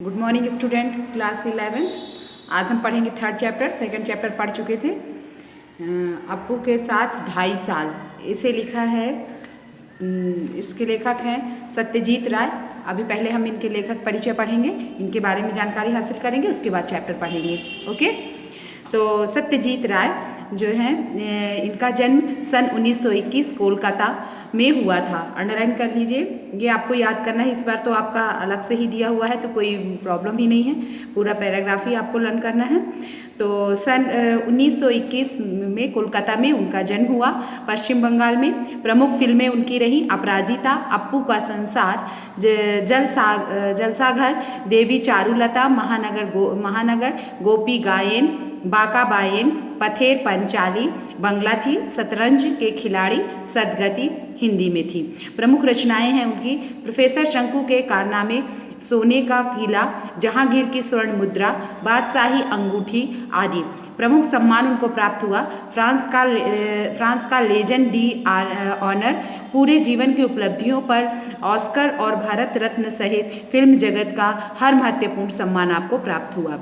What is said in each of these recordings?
Good morning student, class 11th। आज हम पढ़ेंगे थर्ड चैप्टर। सेकंड चैप्टर पढ़ चुके थे। अप्पू के साथ 2.5 साल, इसे लिखा है, इसके लेखक हैं सत्यजीत राय। अभी पहले हम इनके लेखक परिचय पढ़ेंगे, इनके बारे में जानकारी हासिल करेंगे, उसके बाद चैप्टर पढ़ेंगे। ओके, तो सत्यजीत राय जो है, इनका जन्म सन 1921 कोलकाता में हुआ था। अंडरलाइन कर लीजिए, ये आपको याद करना है। इस बार तो आपका अलग से ही दिया हुआ है, तो कोई प्रॉब्लम ही नहीं है, पूरा पैराग्राफ ही आपको लर्न करना है। तो सन 1921 में कोलकाता में उनका जन्म हुआ। पश्चिम बंगाल में प्रमुख फिल्में उनकी रहीं अपराजिता, अप्पू का संसार, जलसाघर, देवी चारुलता, महानगर, गोपी गायन, बाका बायन, पथेर पंचाली, बंगला थी, शतरंज के खिलाड़ी, सदगति हिंदी में थी। प्रमुख रचनाएं हैं उनकी प्रोफेसर शंकु के कारनामे, सोने का किला, जहांगीर की स्वर्ण मुद्रा, बादशाही अंगूठी आदि। प्रमुख सम्मान उनको प्राप्त हुआ फ्रांस का लेजेंड डी ऑनर, पूरे जीवन की उपलब्धियों पर ऑस्कर और भारत रत्न सहित फिल्म जगत का हर महत्वपूर्ण सम्मान आपको प्राप्त हुआ।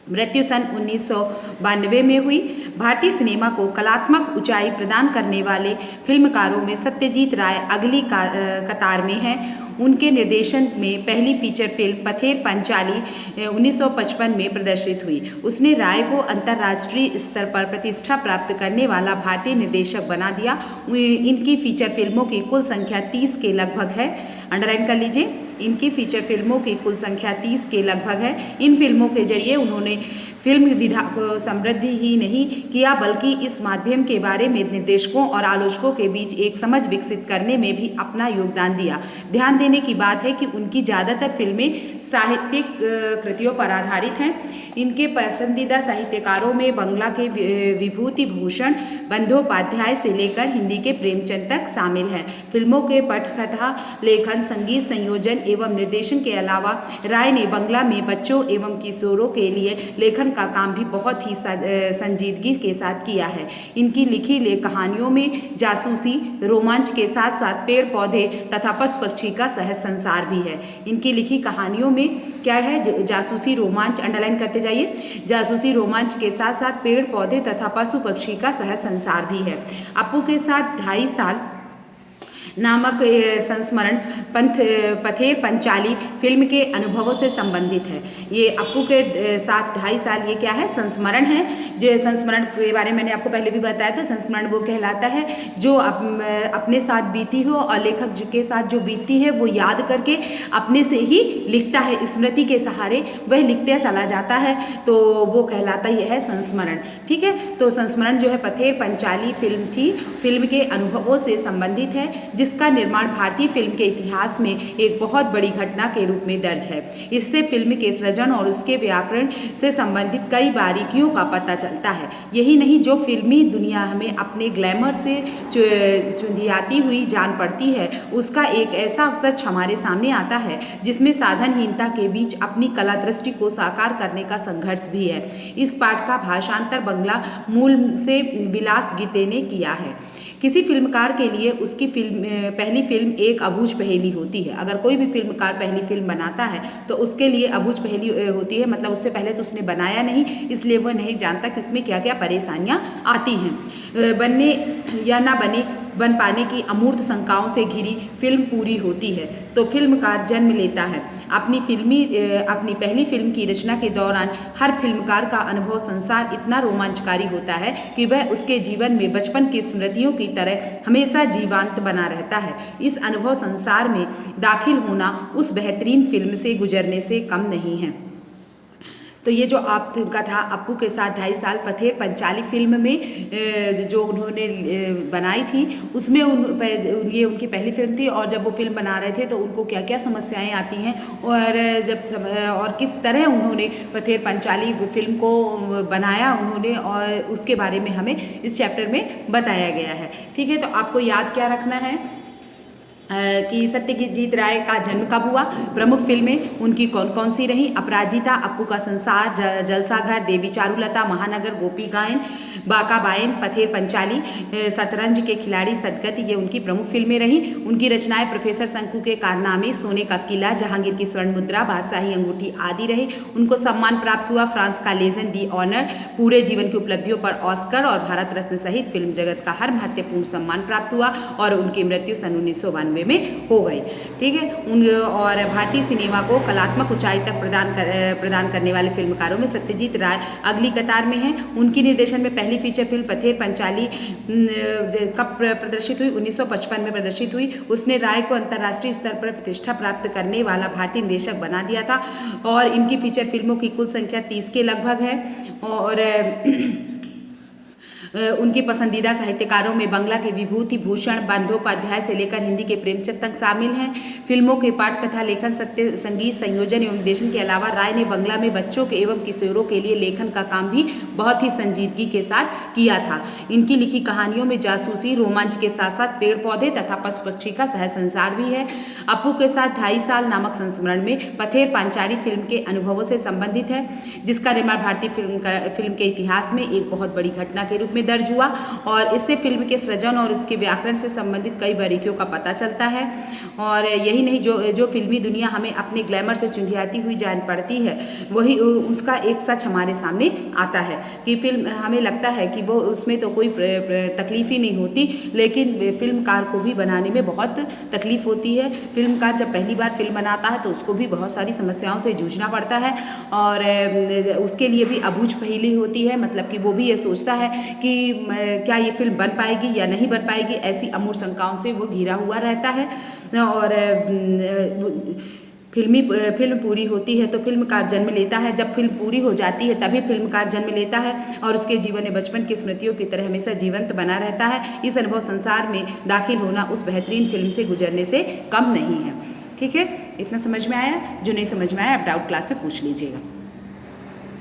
मृत्यु सन 1992 में हुई। भारतीय सिनेमा को कलात्मक ऊंचाई प्रदान करने वाले फिल्मकारों में सत्यजीत राय अगली कतार में हैं। उनके निर्देशन में पहली फीचर फिल्म पथेर पंचाली 1955 में प्रदर्शित हुई। उसने राय को अंतर्राष्ट्रीय स्तर पर प्रतिष्ठा प्राप्त करने वाला भारतीय निर्देशक बना दिया। इनकी फीचर फिल्मों की कुल संख्या 30 के लगभग है। अंडरलाइन कर लीजिए, इनकी फीचर फिल्मों की कुल संख्या 30 के लगभग है। इन फिल्मों के जरिए उन्होंने फिल्म विधा को समृद्धि ही नहीं किया, बल्कि इस माध्यम के बारे में निर्देशकों और आलोचकों के बीच एक समझ विकसित करने में भी अपना योगदान दिया। ध्यान देने की बात है कि उनकी ज़्यादातर फिल्में साहित्यिक कृतियों पर आधारित हैं। इनके पसंदीदा साहित्यकारों में बंगला के विभूति भूषण बंदोपाध्याय से लेकर हिंदी के प्रेमचंद तक शामिल हैं। फिल्मों के पटकथा, लेखन, संगीत संयोजन एवं निर्देशन के अलावा राय ने बंगला में बच्चों एवं किशोरों के लिए लेखन का काम भी बहुत ही संजीदगी के साथ किया है। इनकी लिखी कहानियों में जासूसी, रोमांच के साथ साथ पेड़ पौधे तथा पशु पक्षी का सहज संसार भी है। इनकी लिखी कहानियों में क्या है? जासूसी, रोमांच, अंडरलाइन करते जाइए। जासूसी, रोमांच के साथ साथ पेड़ पौधे तथा पशु पक्षी का सहज संसार भी है। अप्पू के साथ 2.5 साल नामक संस्मरण पथेर पंचाली फिल्म के अनुभवों से संबंधित है। ये अप्पू के साथ 2.5 साल, ये क्या है? संस्मरण है। जो संस्मरण के बारे में मैंने आपको पहले भी बताया था, संस्मरण वो कहलाता है जो अपने साथ बीती हो और लेखक के साथ जो बीती है वो याद करके अपने से ही लिखता है, स्मृति के सहारे वह लिखते चला जाता है, तो वो कहलाता ही है संस्मरण। ठीक है, तो संस्मरण जो है पथेर पंचाली फिल्म थी, फिल्म के अनुभवों से संबंधित है, जिसका निर्माण भारतीय फिल्म के इतिहास में एक बहुत बड़ी घटना के रूप में दर्ज है। इससे फिल्म के सृजन और उसके व्याकरण से संबंधित कई बारीकियों का पता चलता है। यही नहीं, जो फिल्मी दुनिया हमें अपने ग्लैमर से चुंधियाती हुई जान पड़ती है, उसका एक ऐसा सच हमारे सामने आता है जिसमें साधनहीनता के बीच अपनी कला दृष्टि को साकार करने का संघर्ष भी है। इस पाठ का भाषांतर बंगला मूल से विलास गीते ने किया है। किसी फिल्मकार के लिए उसकी पहली फिल्म एक अबूझ पहेली होती है। अगर कोई भी फिल्मकार पहली फिल्म बनाता है तो उसके लिए अबूझ पहेली होती है, मतलब उससे पहले तो उसने बनाया नहीं, इसलिए वह नहीं जानता कि इसमें क्या क्या परेशानियां आती हैं। बनने या ना बन पाने की अमूर्त शंकाओं से घिरी फिल्म पूरी होती है तो फिल्मकार जन्म लेता है। अपनी पहली फिल्म की रचना के दौरान हर फिल्मकार का अनुभव संसार इतना रोमांचकारी होता है कि वह उसके जीवन में बचपन की स्मृतियों की तरह हमेशा जीवंत बना रहता है। इस अनुभव संसार में दाखिल होना उस बेहतरीन फिल्म से गुजरने से कम नहीं है। तो ये जो आपका था अप्पू के साथ 2.5 साल, पथेर पंचाली फिल्म में जो उन्होंने बनाई थी, उसमें ये उनकी पहली फिल्म थी, और जब वो फिल्म बना रहे थे तो उनको क्या क्या समस्याएं आती हैं और किस तरह उन्होंने पथेर पंचाली फिल्म को बनाया उन्होंने, और उसके बारे में हमें इस चैप्टर में बताया गया है। ठीक है, तो आपको याद क्या रखना है? कि सत्यजीत राय का जन्म कब हुआ, प्रमुख फिल्में उनकी कौन कौन सी रहीं, अपराजिता, अप्पू का संसार, जलसाघर, देवी चारुलता, महानगर, गोपी गायन, बाका बायन, पथेर पंचाली, शतरंज के खिलाड़ी, सदगति, ये उनकी प्रमुख फिल्में रहीं। उनकी रचनाएं प्रोफेसर शंकु के कारनामे, सोने का किला, जहांगीर की स्वर्ण मुद्रा, बादशाही अंगूठी आदि रहे। उनको सम्मान प्राप्त हुआ फ्रांस का लेजन डी ऑनर, पूरे जीवन की उपलब्धियों पर ऑस्कर और भारत रत्न सहित फिल्म जगत का हर महत्वपूर्ण सम्मान प्राप्त हुआ और उनकी मृत्यु सन 1992 में हो गई। ठीक है, और भारतीय सिनेमा को कलात्मक ऊंचाई तक प्रदान करने वाले फिल्मकारों में सत्यजीत राय अगली कतार में हैं। उनकी निर्देशन में पहली फीचर फिल्म पथेर पंचाली कब प्रदर्शित हुई, 1955 में प्रदर्शित हुई। उसने राय को अंतर्राष्ट्रीय स्तर पर प्रतिष्ठा प्राप्त करने वाला भारतीय निर्देशक बना दिया था और इनकी फीचर फिल्मों की कुल संख्या 30 के लगभग है। और उनके पसंदीदा साहित्यकारों में बंगला के विभूति भूषण बंदोपाध्याय से लेकर हिंदी के प्रेमचंद तक शामिल हैं। फिल्मों के पाठ कथा लेखन सत्य संगीत संयोजन एवं निर्देशन के अलावा राय ने बंगला में बच्चों के एवं किशोरों के लिए लेखन का काम भी बहुत ही संजीदगी के साथ किया था। इनकी लिखी कहानियों में जासूसी, रोमांच के साथ साथ पेड़ पौधे तथा पशु पक्षी का सह संसार भी है। अप्पू के साथ 2.5 साल नामक संस्मरण में पथेर पांचाली फिल्म के अनुभवों से संबंधित है, जिसका निर्माण भारतीय फिल्म के इतिहास में एक बहुत बड़ी घटना के रूप में दर्ज हुआ और इससे फिल्म के सृजन और उसके व्याकरण से संबंधित कई बारीकियों का पता चलता है। और यही नहीं, जो फिल्मी दुनिया हमें अपने ग्लैमर से चुंधियाती हुई जान पड़ती है, वही उसका एक सच हमारे सामने आता है कि फिल्म हमें लगता है कि वो उसमें तो कोई तकलीफ ही नहीं होती, लेकिन फिल्मकार को भी बनाने में बहुत तकलीफ होती है। फिल्मकार जब पहली बार फिल्म बनाता है तो उसको भी बहुत सारी समस्याओं से जूझना पड़ता है और उसके लिए भी अबूझ पहेली होती है, मतलब कि वो भी ये सोचता है कि क्या ये फिल्म बन पाएगी या नहीं बन पाएगी, ऐसी अमूल शंकाओं से वो घिरा हुआ रहता है। और फिल्म पूरी होती है तो फिल्मकार जन्म लेता है, जब फिल्म पूरी हो जाती है तभी फिल्मकार जन्म लेता है और उसके जीवन में बचपन की स्मृतियों की तरह हमेशा जीवंत बना रहता है। इस अनुभव संसार में दाखिल होना उस बेहतरीन फिल्म से गुजरने से कम नहीं है। ठीक है, इतना समझ में आया? जो नहीं समझ में आया आप डाउट क्लास में पूछ लीजिएगा।